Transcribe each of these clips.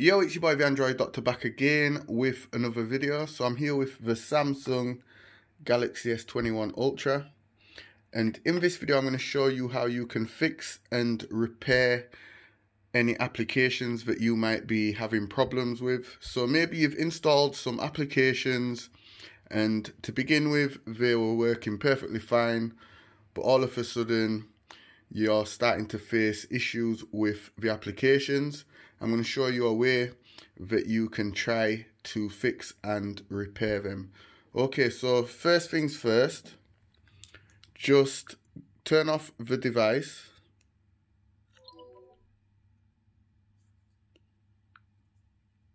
Yo, it's your boy the Android Doctor back again with another video. So I'm here with the Samsung Galaxy S21 Ultra, and in this video I'm going to show you how you can fix and repair any applications that you might be having problems with. So maybe you've installed some applications and to begin with they were working perfectly fine, but all of a sudden you're starting to face issues with the applications. I'm going to show you a way that you can try to fix and repair them. Okay, so first things first, just turn off the device.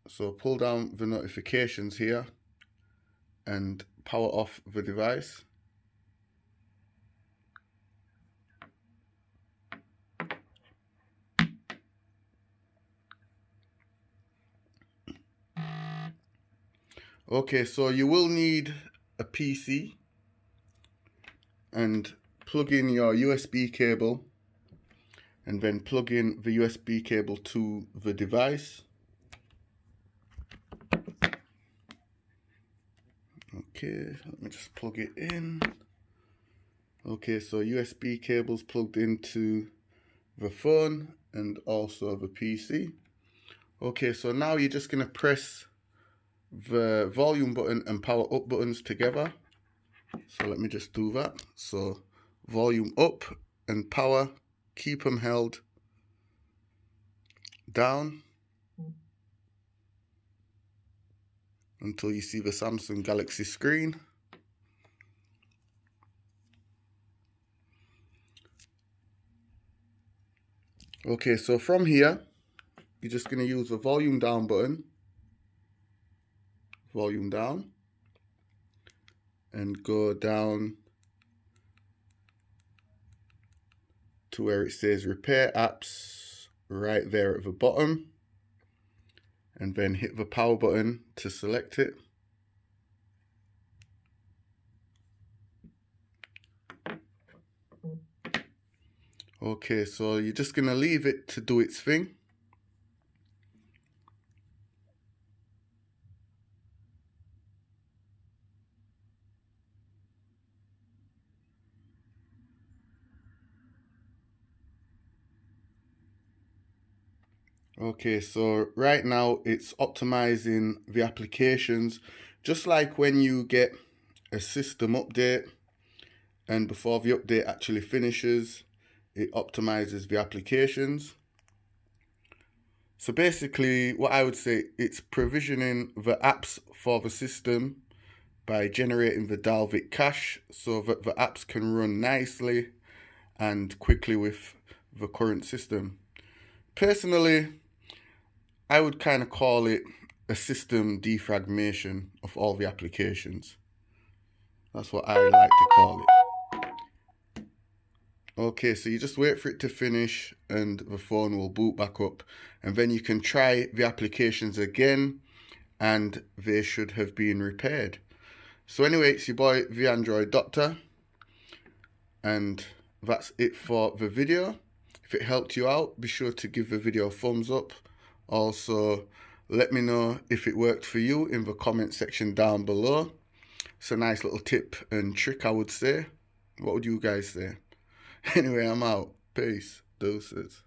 So pull down the notifications here and power off the device. Okay, so you will need a PC and plug in your USB cable and then plug in the USB cable to the device. Okay, let me just plug it in. Okay, so USB cable's plugged into the phone and also the PC. Okay, so now you're just going to press the volume button and power up buttons together. So let me just do that. So volume up and power, keep them held down until you see the Samsung Galaxy screen. Okay, so from here you're just going to use the volume down button, volume down, and go down to where it says repair apps right there at the bottom, and then hit the power button to select it. Okay, so you're just going to leave it to do its thing. Okay, so right now it's optimizing the applications, just like when you get a system update and before the update actually finishes, it optimizes the applications. So basically what I would say, it's provisioning the apps for the system by generating the Dalvik cache so that the apps can run nicely and quickly with the current system. Personally, I would kind of call it a system defragmentation of all the applications. That's what I like to call it. Okay, so you just wait for it to finish and the phone will boot back up, and then you can try the applications again and they should have been repaired. So anyway, it's your boy the Android Doctor, and that's it for the video. If it helped you out, be sure to give the video a thumbs up. Also, let me know if it worked for you in the comment section down below. It's a nice little tip and trick, I would say. What would you guys say? Anyway, I'm out. Peace. Deuces.